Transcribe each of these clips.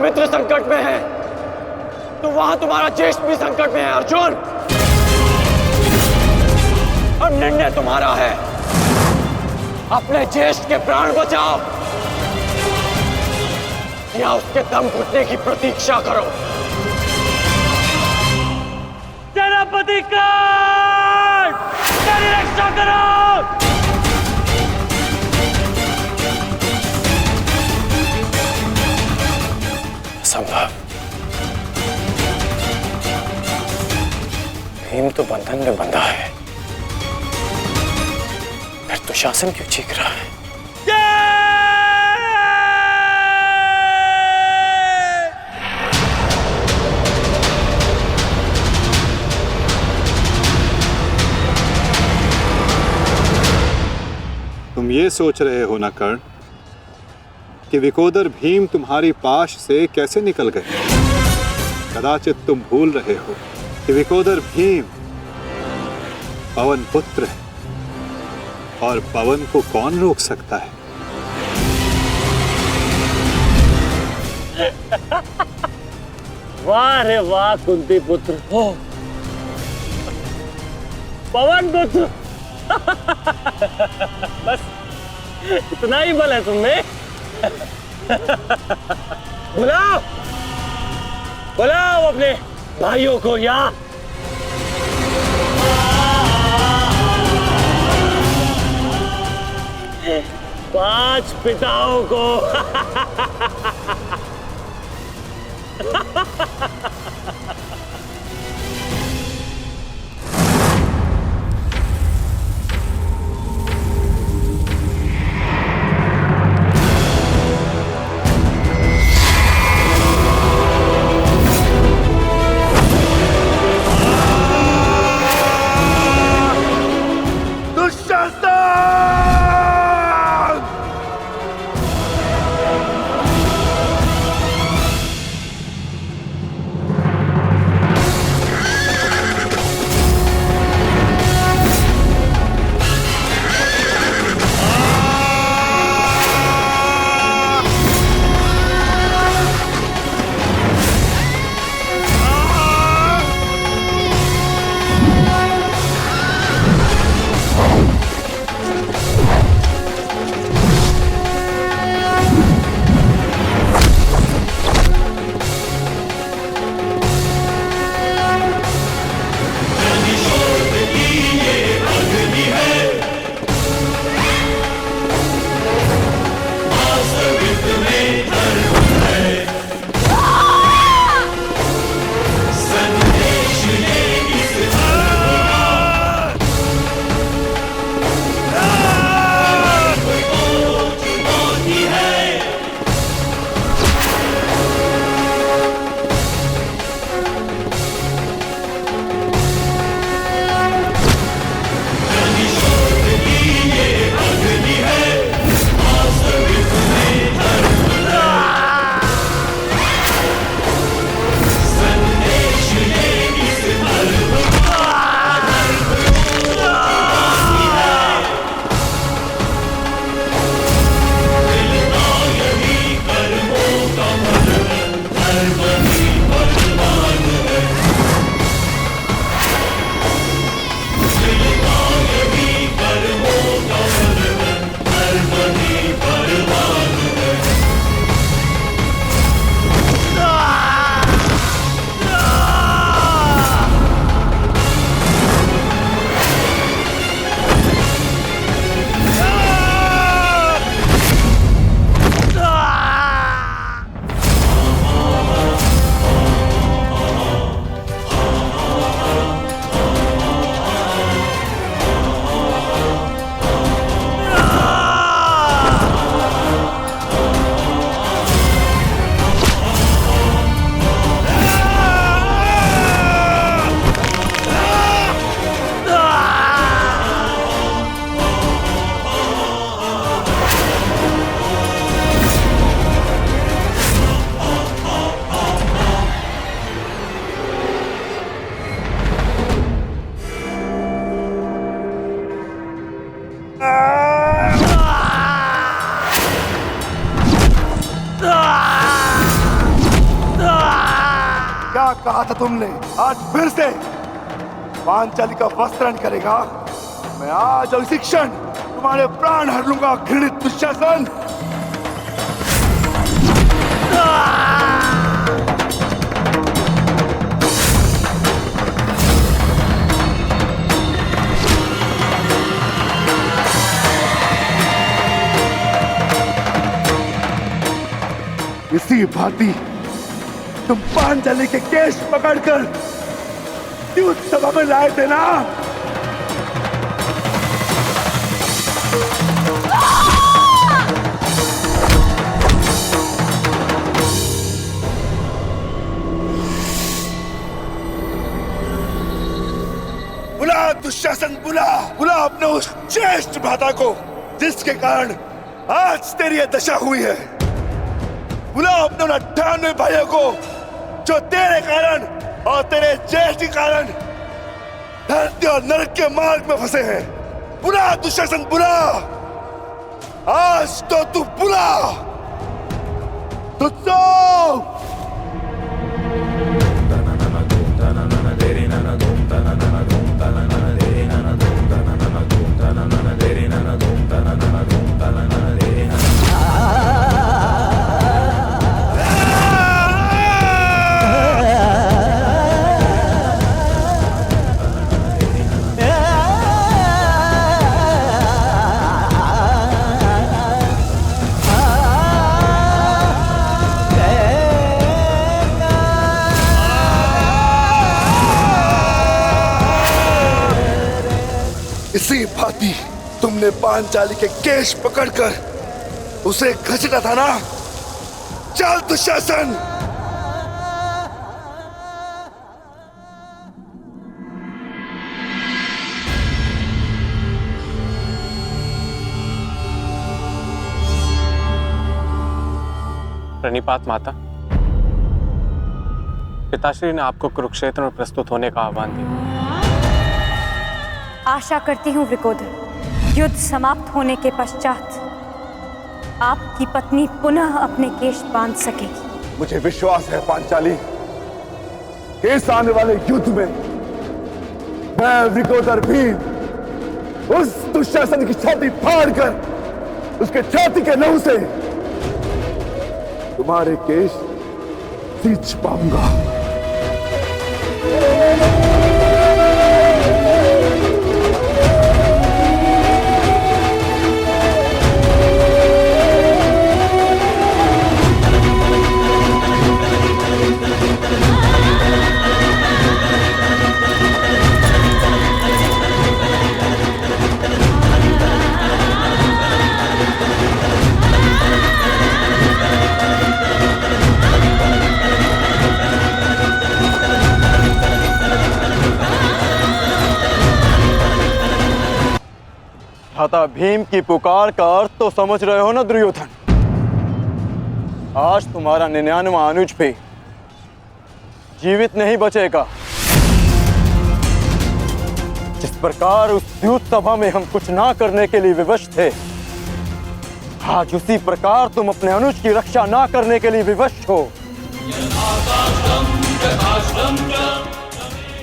मित्र संकट में है तो वहां तुम्हारा ज्येष्ठ भी संकट में है अर्जुन। और निर्णय तुम्हारा है, अपने ज्येष्ठ के प्राण बचाओ या उसके दम घुटने की प्रतीक्षा करो। सेनापति कर्ण, तेरी रक्षा करो। संभव। भीम तो बंधन में बंधा है, फिर दुशासन क्यों चीख रहा है? तुम ये सोच रहे हो ना कर्ण कि विकोदर भीम तुम्हारी पाश से कैसे निकल गए? कदाचित तुम भूल रहे हो कि विकोदर भीम पवन पुत्र है और पवन को कौन रोक सकता है? वाह रे वाह कुंती पुत्र हो, पवन पुत्र। बस इतना ही बल है तुमने। बुलाओ बुलाओ अपने भाइयों को यहाँ। पांच पिताओं को। क्या कहा था तुमने? आज फिर से पांचाली का वस्त्रण करेगा। मैं आज और इसी क्षण तुम्हारे प्राण हर लूंगा, घृणित दुशासन। इसी भांति तुम पांचाली के केश पकड़कर युद्ध सभा में लाए थे ना? बुला दुशासन, बुला बुला अपने उस ज्येष्ठ भ्राता को जिसके कारण आज तेरी यह दशा हुई है। बुलाओ अपने 98 भाइयों को जो तेरे कारण और तेरे ज्येष्ठ के कारण धरती और नरक के मार्ग में फंसे हैं। बुला दुशासन, बुला। आज तो तू बुला। तुझको इसी भांति तुमने पांचाली के केश पकड़कर उसे घसीटा था ना? चल दुशासन। प्रणिपात माता। पिताश्री ने आपको कुरुक्षेत्र में प्रस्तुत होने का आह्वान दिया। आशा करती हूँ वृकोदर, युद्ध समाप्त होने के पश्चात आपकी पत्नी पुनः अपने केश बांध सकेगी। मुझे विश्वास है पांचाली, इस आने वाले युद्ध में मैं वृकोदर भीम उस दुशासन की छाती फाड़कर उसके छाती के लहू से तुम्हारे केश सींच पाऊंगा। भ्राता भीम की पुकार का अर्थ तो समझ रहे हो ना दुर्योधन? आज तुम्हारा 99वां अनुज भी जीवित नहीं बचेगा। जिस प्रकार उस युद्ध सभा में हम कुछ ना करने के लिए विवश थे, आज उसी प्रकार तुम अपने अनुज की रक्षा ना करने के लिए विवश हो।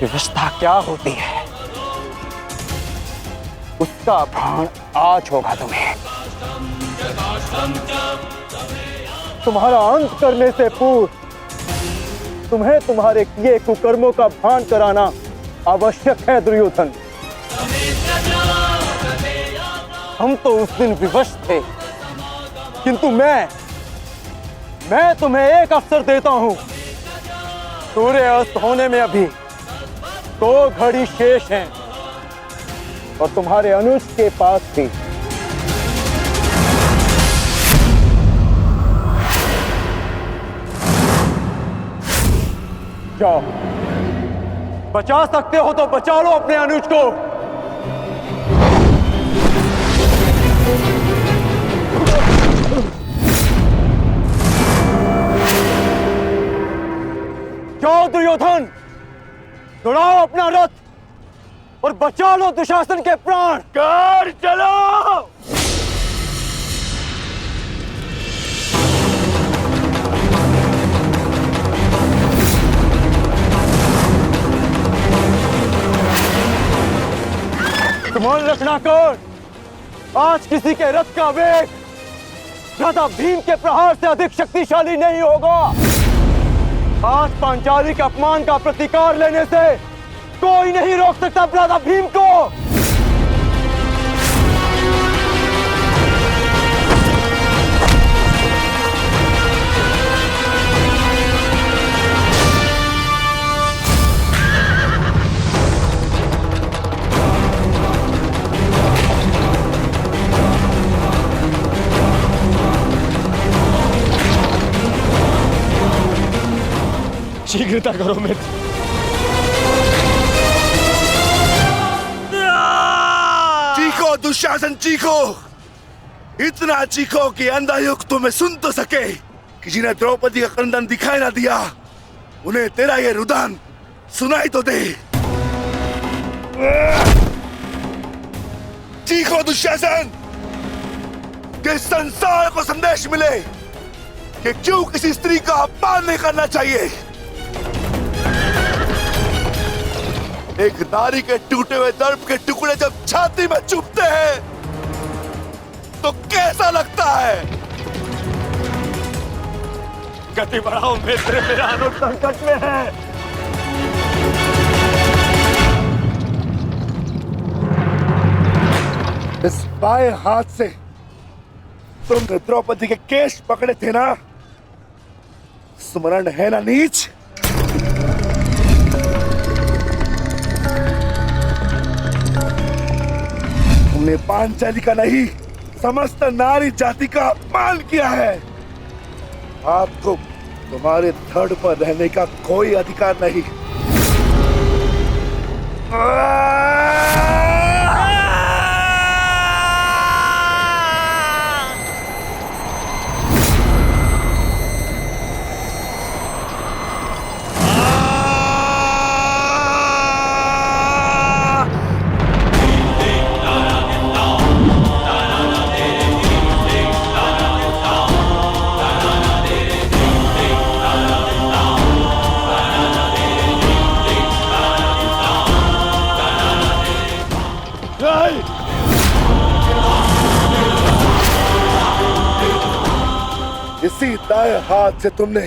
विवशता क्या होती है उसका भान आज होगा तुम्हें। तुम्हारा अंत करने से पूर्व तुम्हें तुम्हारे किए कुकर्मों का भान कराना आवश्यक है दुर्योधन। हम तो उस दिन विवश थे, किंतु मैं तुम्हें एक अवसर देता हूं। सूर्य अस्त होने में अभी 2 घड़ी शेष हैं और तुम्हारे अनुज के पास भी। जाओ, बचा सकते हो तो बचा लो अपने अनुज को। जाओ दुर्योधन, दौड़ाओ अपना रथ और बचा लो दुशासन के प्राण। कर चलो। ध्यान रखना कर्ण, आज किसी के रथ का वेग भ्राता भीम के प्रहार से अधिक शक्तिशाली नहीं होगा। आज पांचाली के अपमान का प्रतिकार लेने से कोई नहीं रोक सकता भ्राता भीम को। शीघ्रता करो मित्र। चीखो दुशासन चीखो, इतना चीखो कि अंधा युग तुम्हें सुन तो सके कि जिन्हें द्रौपदी का क्रंदन दिखाई ना दिया उन्हें तेरा ये रुदन सुनाई तो दे। चीखो दुशासन कि संसार को संदेश मिले कि क्यों किसी स्त्री का अपमान नहीं करना चाहिए। एक नारी के टूटे हुए दर्प के टुकड़े जब छाती में चुभते हैं तो कैसा लगता है। गति बढ़ाओ मित्र, मेरा अनुज संकट में है। इस बाएं हाथ से तुमने द्रौपदी के केश पकड़े थे ना, स्मरण है ना नीच। तुमने पांचाली का नहीं समस्त नारी जाति का अपमान किया है। आपको तुम्हारे धड़ पर रहने का कोई अधिकार नहीं। इसी दाएं हाथ से तुमने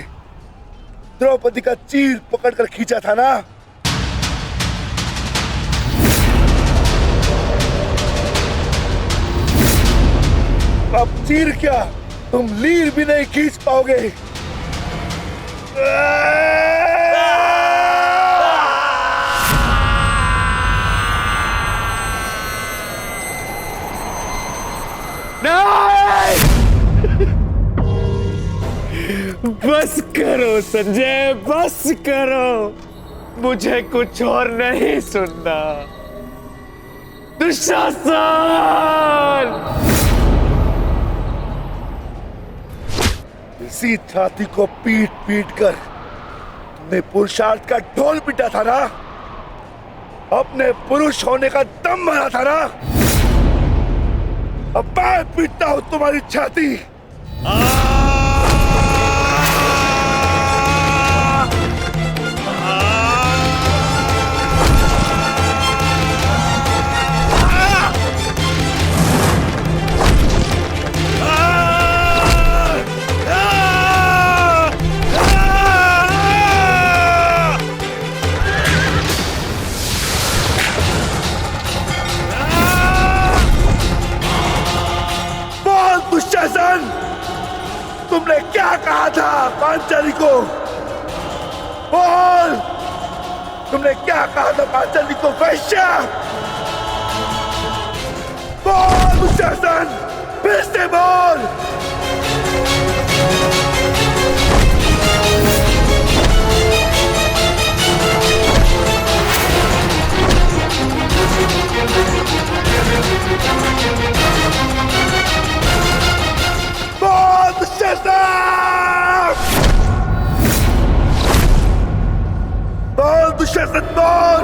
द्रौपदी का चीर पकड़कर खींचा था ना। अब चीर क्या, तुम लीर भी नहीं खींच पाओगे। बस करो संजय, बस करो, मुझे कुछ और नहीं सुनना। दुशासन! इसी छाती को पीट पीट कर तुमने पुरुषार्थ का ढोल पीटा था ना, अपने पुरुष होने का दम भरा था ना। अब मैं पीटता हूं तुम्हारी छाती। तुमने क्या कहा था पांचाली को? बोल, तुमने क्या कहा था पांचाली को? वैश्या! बोल दुशासन, फिर से बोल। बोल दुशासन, बोल।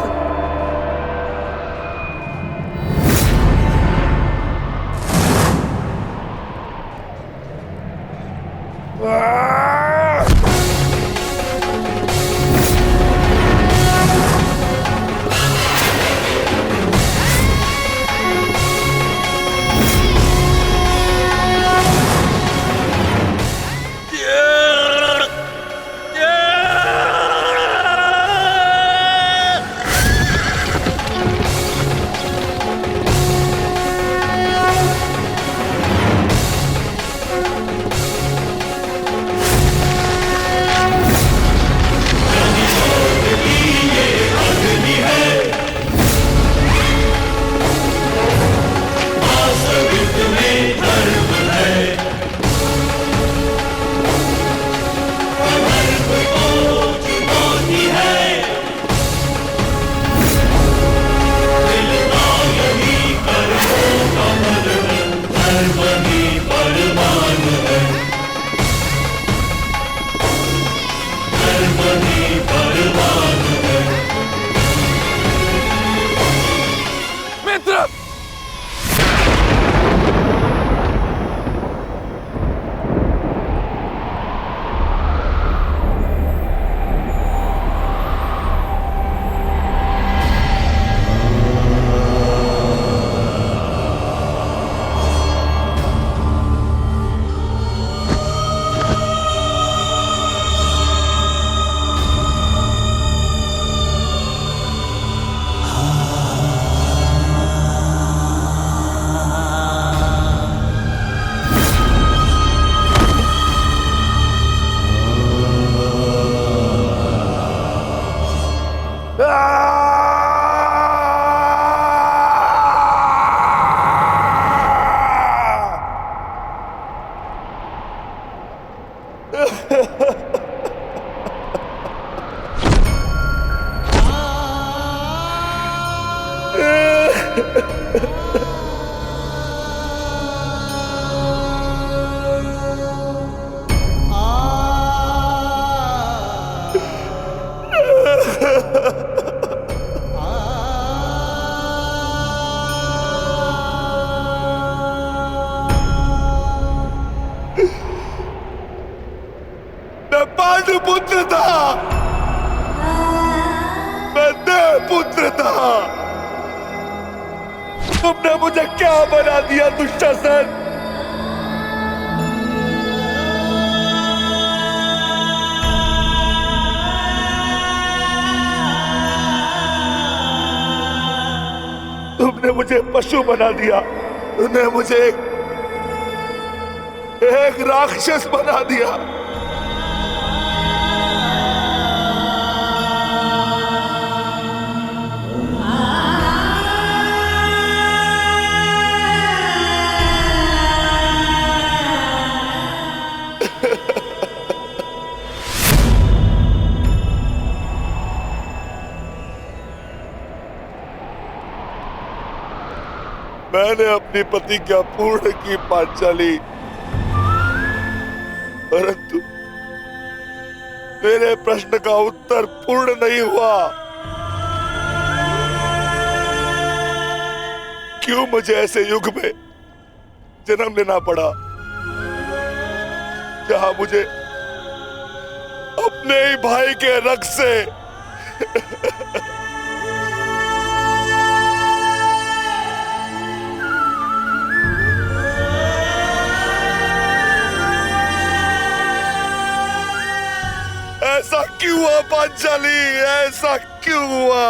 मैं पांडुपुत्र था, मैं देवपुत्र था। तुमने मुझे क्या बना दिया दुशासन? तुमने मुझे पशु बना दिया, तुमने मुझे एक राक्षस बना दिया। मैंने अपनी प्रतिज्ञा पूर्ण की पांचाली, परंतु मेरे प्रश्न का उत्तर पूर्ण नहीं हुआ। क्यों मुझे ऐसे युग में जन्म लेना पड़ा जहां मुझे अपने ही भाई के रक्त से ऐसा क्यों हुआ पांचाली? ऐसा क्यों हुआ?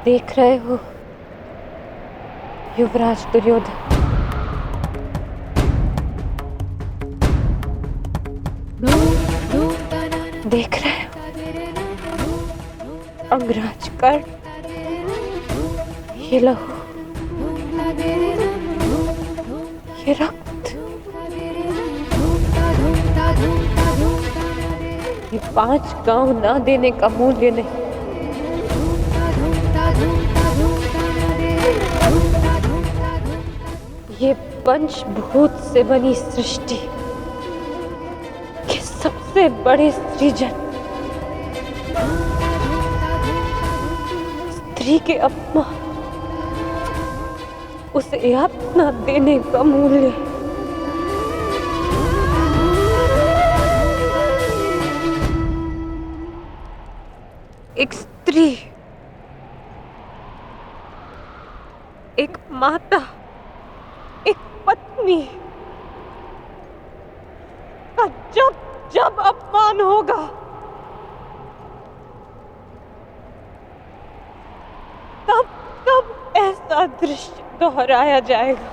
देख रहे हो युवराज दुर्योधन, देख रहे हो अंगराज कर्ण, ये लहू, ये रक्त, ये 5 गांव ना देने का मूल्य नहीं। ये पंचभूत से बनी सृष्टि के सबसे बड़े सृजन, स्त्री के अपमान, उसे यातना देने का मूल्य। एक स्त्री, एक माता, एक पत्नी का जब जब अपमान होगा, तब तब ऐसा दृश्य दोहराया जाएगा।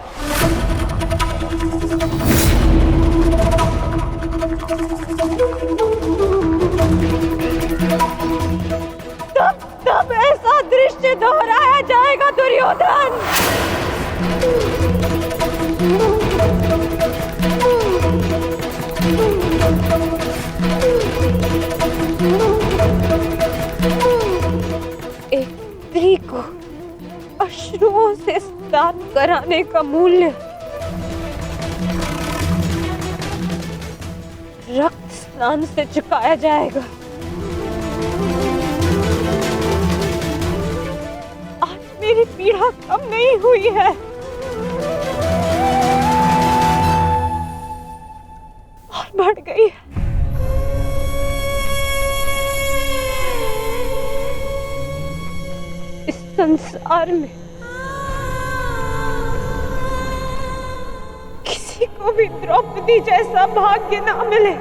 तब तब ऐसा दृश्य दोहराया जाएगा दुर्योधन। एक स्त्री किसी को अश्रुओं से स्नान कराने का मूल्य रक्त स्नान से चुकाया जाएगा। आज मेरी पीड़ा कम नहीं हुई है, और बढ़ गई है। इस संसार में किसी को भी द्रौपदी जैसा भाग्य ना मिले,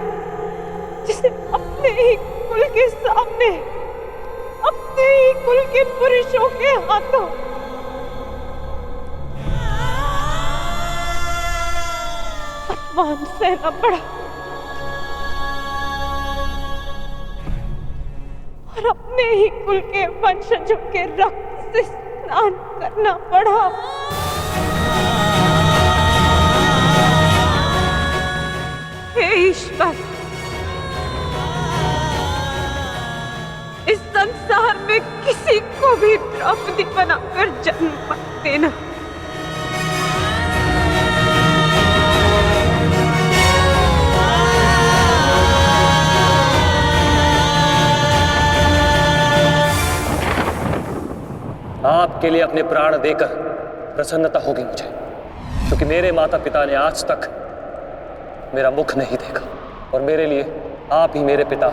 जिसे अपने ही कुल के सामने, अपने ही कुल के पुरुषों के हाथों अपमान सहना पड़ा और अपने ही कुल के वंशजों के रक्त से स्नान करना पड़ा। हे ईश्वर, इस संसार में किसी को भी द्रौपदी बनाकर जन्म मत देना। आपके लिए अपने प्राण देकर प्रसन्नता होगी मुझे, क्योंकि मेरे माता पिता ने आज तक मेरा मुख नहीं देखा, और मेरे लिए आप ही मेरे पिता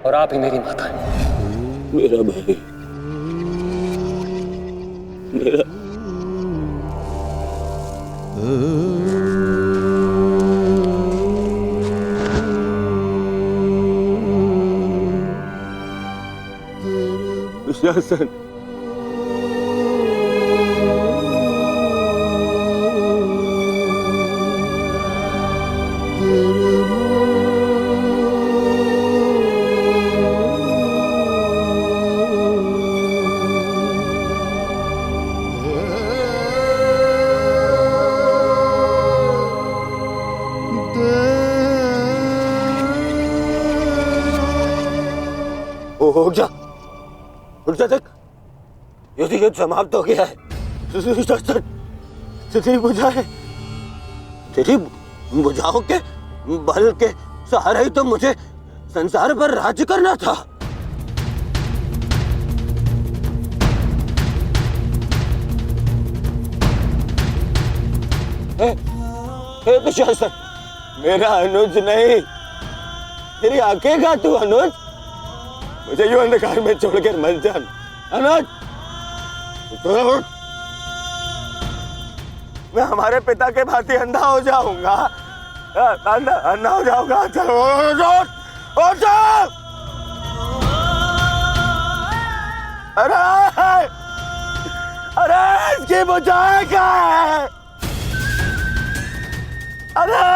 और आप ही मेरी माता हैं। मेरा भाई, मेरा दुशासन, उठ जा, उठ जा, देख युद्ध समाप्त हो गया है। तेरी बुझाए, तेरी बुझाओं के बल के सहारे ही तो मुझे संसार पर राज्य करना था। हे दुशासन, मेरा अनुज नहीं, तेरी आंखें का तू अनुज, मुझे यूं अंधकार में छोड़कर मत जान। अनुज, मैं हमारे पिता के भांति अंधा हो जाऊंगा, अंधा हो जाऊंगा। चलो अरे अरे इसकी बुझाए क्या है? अरे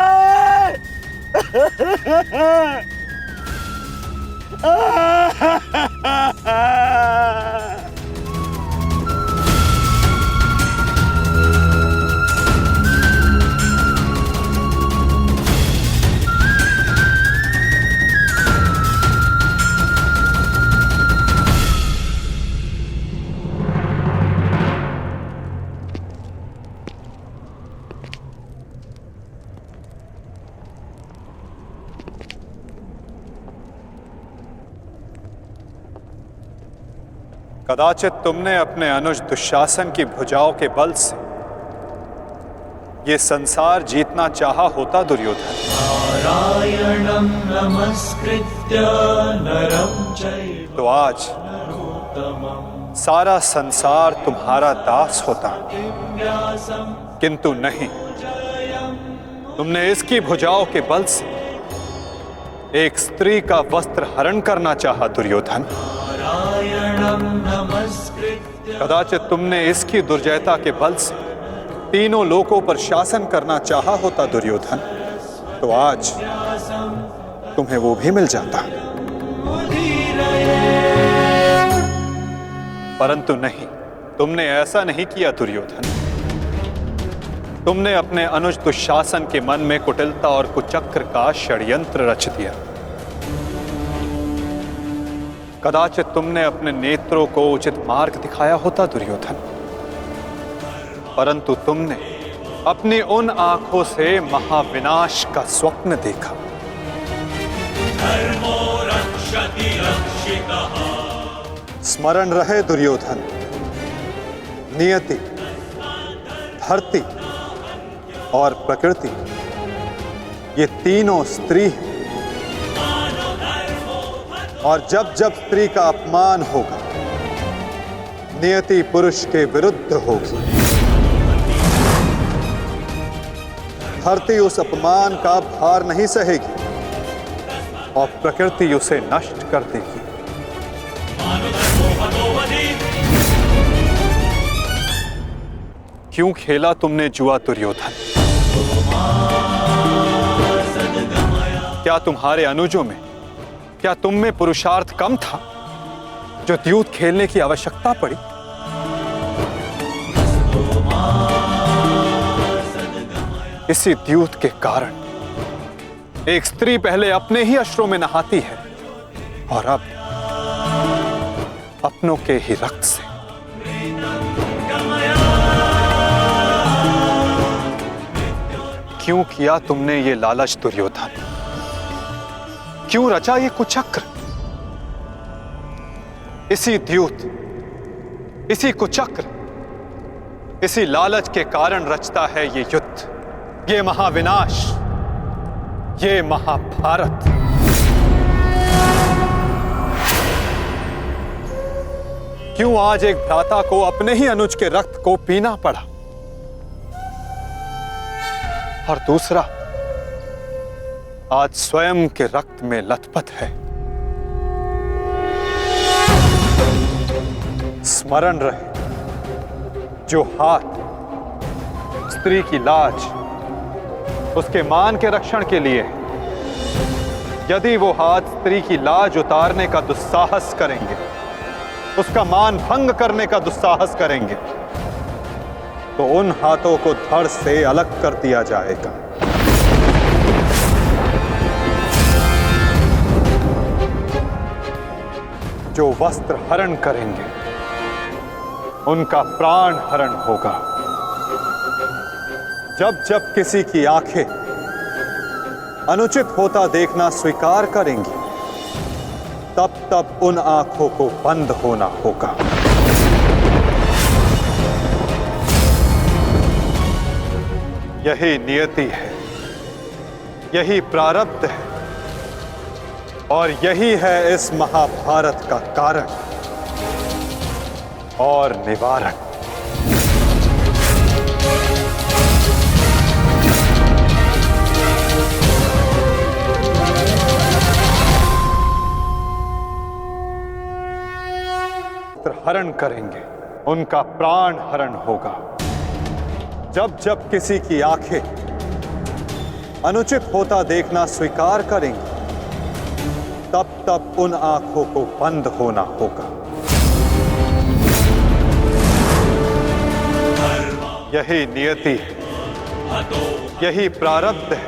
कदाचित तुमने अपने अनुज दुशासन की भुजाओं के बल से ये संसार जीतना चाहा होता दुर्योधन। नारायणं नमस्कृत्य नरं चैव तो आज सारा संसार तुम्हारा दास होता, किंतु नहीं, तुमने इसकी भुजाओं के बल से एक स्त्री का वस्त्र हरण करना चाहा दुर्योधन। कदाचित तुमने इसकी दुर्जयता के बल से तीनों लोकों पर शासन करना चाहा होता दुर्योधन, तो आज तुम्हें वो भी मिल जाता, परंतु नहीं, तुमने ऐसा नहीं किया दुर्योधन। तुमने अपने अनुज दुशासन के मन में कुटिलता और कुचक्र का षड्यंत्र रच दिया। कदाचित तुमने अपने नेत्रों को उचित मार्ग दिखाया होता दुर्योधन, परंतु तुमने अपनी उन आंखों से महाविनाश का स्वप्न देखा। स्मरण रहे दुर्योधन, नियति, धरती और प्रकृति ये तीनों स्त्री हैं, और जब जब स्त्री का अपमान होगा, नियति पुरुष के विरुद्ध होगी। धरती उस अपमान का भार नहीं सहेगी और प्रकृति उसे नष्ट कर देगी। क्यों खेला तुमने जुआ दुर्योधन? क्या तुम्हारे अनुजों में, क्या तुम में पुरुषार्थ कम था जो द्यूत खेलने की आवश्यकता पड़ी? इसी द्यूत के कारण एक स्त्री पहले अपने ही अश्रों में नहाती है और अब अपनों के ही रक्त से। क्यों किया तुमने ये लालच दुर्योधन? क्यों रचा ये कुचक्र? इसी द्यूत, इसी कुचक्र, इसी लालच के कारण रचता है ये युद्ध, ये महाविनाश, ये महाभारत। क्यों आज एक भ्राता को अपने ही अनुज के रक्त को पीना पड़ा और दूसरा आज स्वयं के रक्त में लथपथ है? स्मरण रहे, जो हाथ स्त्री की लाज, उसके मान के रक्षण के लिए है, यदि वो हाथ स्त्री की लाज उतारने का दुस्साहस करेंगे, उसका मान भंग करने का दुस्साहस करेंगे, तो उन हाथों को धड़ से अलग कर दिया जाएगा। जो वस्त्र हरण करेंगे, उनका प्राण हरण होगा। जब जब किसी की आंखें अनुचित होता देखना स्वीकार करेंगी, तब तब उन आंखों को बंद होना होगा। यही नियति है, यही प्रारब्ध है, और यही है इस महाभारत का कारण और निवारण। हरण करेंगे, उनका प्राण हरण होगा। जब जब किसी की आंखें अनुचित होता देखना स्वीकार करेंगी, तब तब उन आंखों को बंद होना होगा। यही नियति है, यही प्रारब्ध है,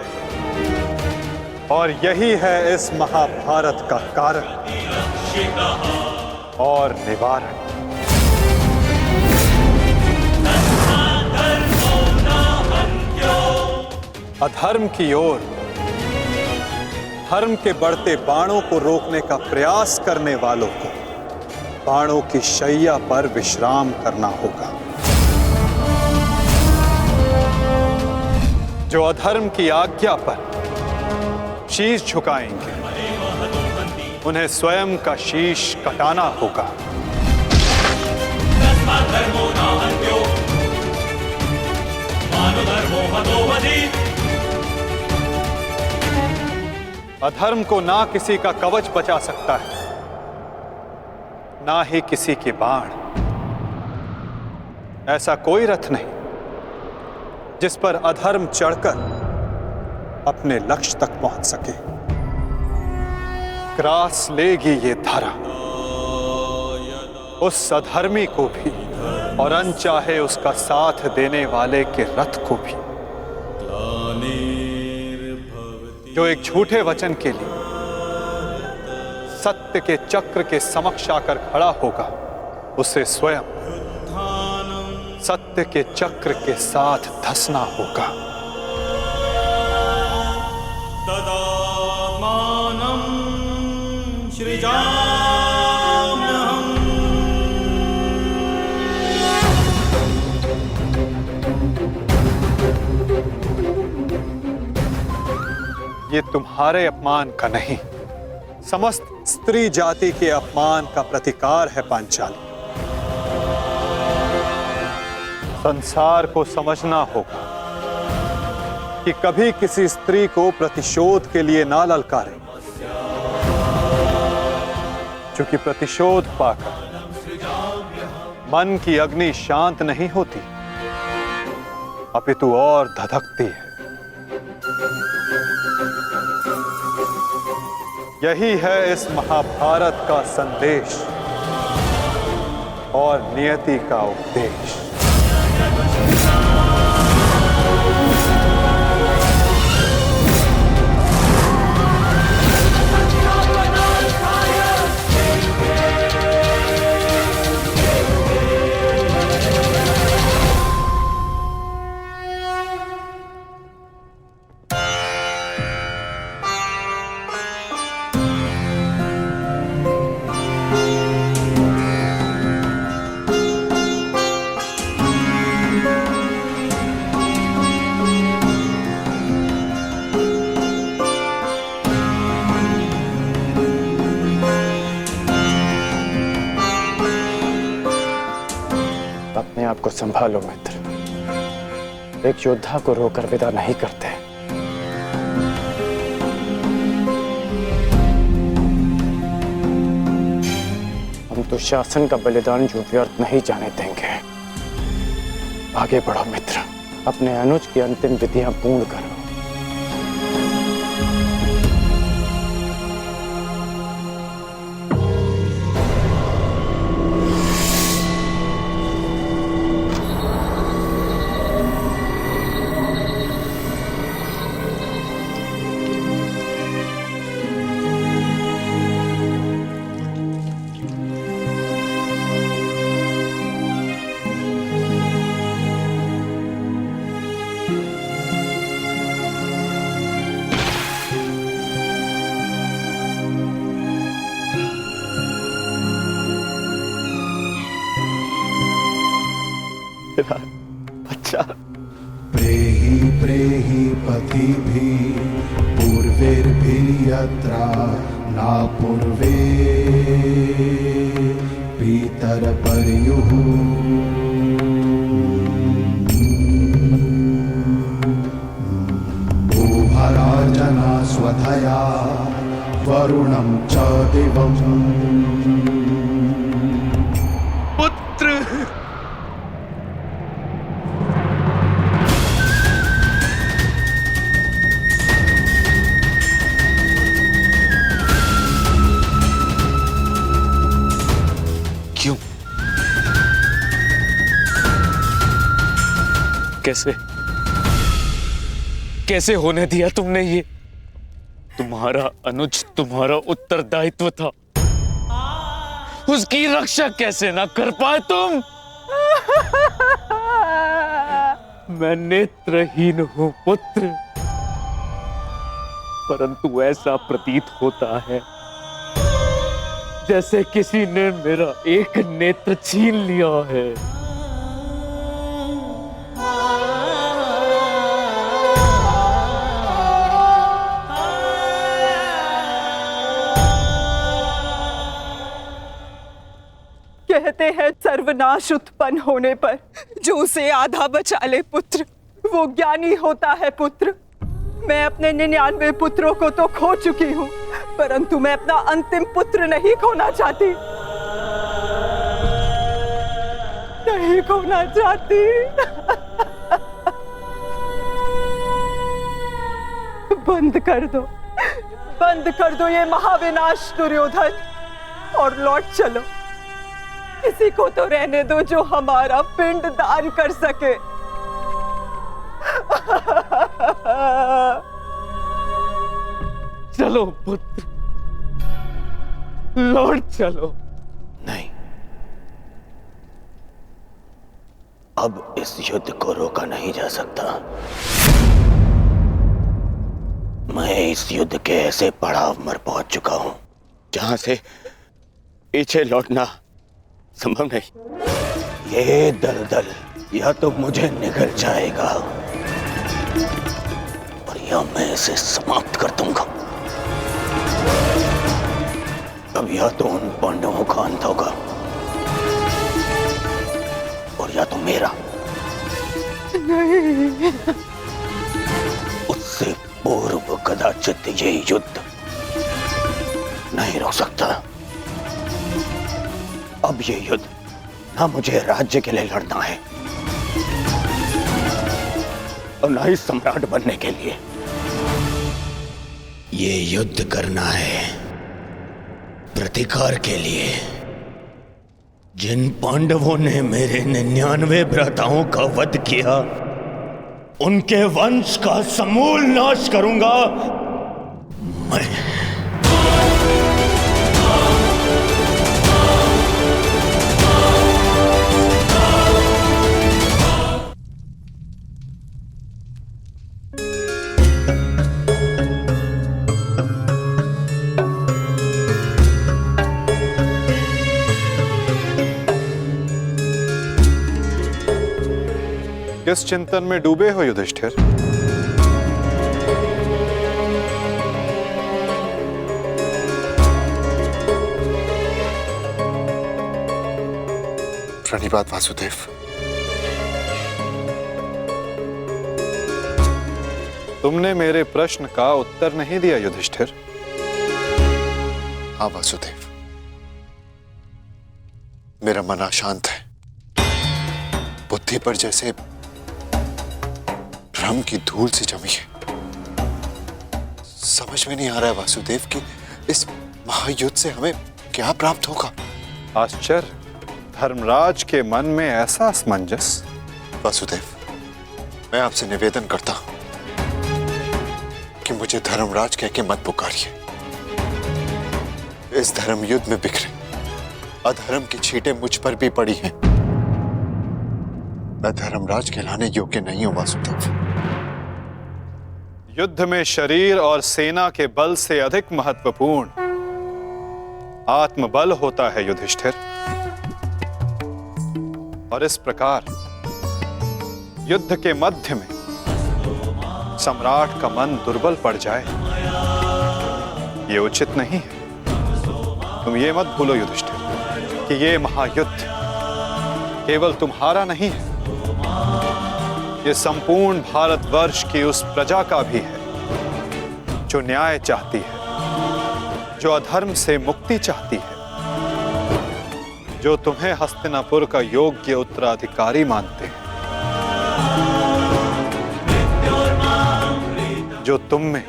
और यही है इस महाभारत का कारण और निवारण। अधर्म की ओर धर्म के बढ़ते बाणों को रोकने का प्रयास करने वालों को बाणों की शैया पर विश्राम करना होगा। जो अधर्म की आज्ञा पर शीश झुकाएंगे, उन्हें स्वयं का शीश कटाना होगा। अधर्म को ना किसी का कवच बचा सकता है, ना ही किसी के बाण। ऐसा कोई रथ नहीं जिस पर अधर्म चढ़कर अपने लक्ष्य तक पहुंच सके। ग्रास लेगी ये धरा उस अधर्मी को भी, और अनचाहे उसका साथ देने वाले के रथ को भी, जो एक झूठे वचन के लिए सत्य के चक्र के समक्ष आकर खड़ा होगा, उसे स्वयं सत्य के चक्र के साथ धंसना होगा। तदात्मानं सृजाम्यहम्। ये तुम्हारे अपमान का नहीं, समस्त स्त्री जाति के अपमान का प्रतिकार है पांचाली। संसार को समझना होगा कि कभी किसी स्त्री को प्रतिशोध के लिए ना ललकारें, क्योंकि प्रतिशोध पाकर मन की अग्नि शांत नहीं होती, अपितु और धधकती है। यही है इस महाभारत का संदेश और नियति का उपदेश। अपने आप को संभालो मित्र, एक योद्धा को रोकर विदा नहीं करते। हम तो शासन का बलिदान जो व्यर्थ नहीं जाने देंगे। आगे बढ़ो मित्र, अपने अनुज की अंतिम विधियां पूर्ण करो। अच्छा, प्रेहि प्रेहि पतिभिः पूर्वैर्भिर्यत्र न पूर्वे पितरपर्युः उभराजना स्वधया वरुणं च दिवम्। पुत्र क्यों? कैसे होने दिया तुमने ये? तुम्हारा अनुज तुम्हारा उत्तरदायित्व था, उसकी रक्षा कैसे ना कर पाए तुम? मैं नेत्रहीन हूं पुत्र, परंतु ऐसा प्रतीत होता है जैसे किसी ने मेरा एक नेत्र छीन लिया है। कहते हैं सर्वनाश उत्पन्न होने पर जो उसे आधा बचा ले पुत्र, वो ज्ञानी होता है पुत्र। मैं अपने 99 पुत्रों को तो खो चुकी हूँ, परंतु मैं अपना अंतिम पुत्र नहीं खोना चाहती, नहीं खोना चाहती। बंद कर दो ये महाविनाश दुर्योधन, और लौट चलो। किसी को तो रहने दो जो हमारा पिंड दान कर सके। चलो पुत्र, लौट चलो। नहीं, अब इस युद्ध को रोका नहीं जा सकता। मैं इस युद्ध के ऐसे पड़ाव पर पहुंच चुका हूं जहां से पीछे लौटना संभव नहीं। ये दलदल या तो मुझे निगल जाएगा और या मैं इसे समाप्त कर दूंगा। अब या तो उन पांडवों का अंत होगा और या तो मेरा। नहीं। उससे पूर्व कदाचित ये युद्ध नहीं रुक सकता। अब ये युद्ध ना मुझे राज्य के लिए लड़ना है और ना ही सम्राट बनने के लिए। ये युद्ध करना है प्रतिकार के लिए। जिन पांडवों ने मेरे 99 भ्राताओं का वध किया, उनके वंश का समूल नाश करूंगा मैं। किस चिंतन में डूबे हो युधिष्ठिर? प्रणिपात वासुदेव। तुमने मेरे प्रश्न का उत्तर नहीं दिया युधिष्ठिर। हाँ वासुदेव, मेरा मन अशांत है। बुद्धि पर जैसे भ्रम की धूल सी जमी है। समझ में नहीं आ रहा है वासुदेव कि इस महायुद्ध से हमें क्या प्राप्त होगा। आश्चर्य, धर्मराज के मन में ऐसा असमंजस। वासुदेव, मैं आपसे निवेदन करता हूं कि मुझे धर्मराज कह के मत पुकारिए। इस धर्म युद्ध में बिखरे अधर्म की छींटें मुझ पर भी पड़ी हैं। मैं धर्मराज कहलाने योग्य नहीं हूं वासुदेव। युद्ध में शरीर और सेना के बल से अधिक महत्वपूर्ण आत्मबल होता है युधिष्ठिर। और इस प्रकार युद्ध के मध्य में सम्राट का मन दुर्बल पड़ जाए, ये उचित नहीं है। तुम ये मत भूलो युधिष्ठिर कि ये महायुद्ध केवल तुम्हारा नहीं है, ये संपूर्ण भारतवर्ष की उस प्रजा का भी है जो न्याय चाहती है, जो अधर्म से मुक्ति चाहती है, जो तुम्हें हस्तिनापुर का योग्य उत्तराधिकारी मानते हैं, जो तुम में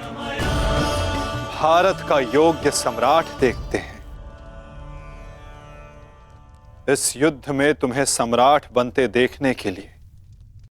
भारत का योग्य सम्राट देखते हैं। इस युद्ध में तुम्हें सम्राट बनते देखने के लिए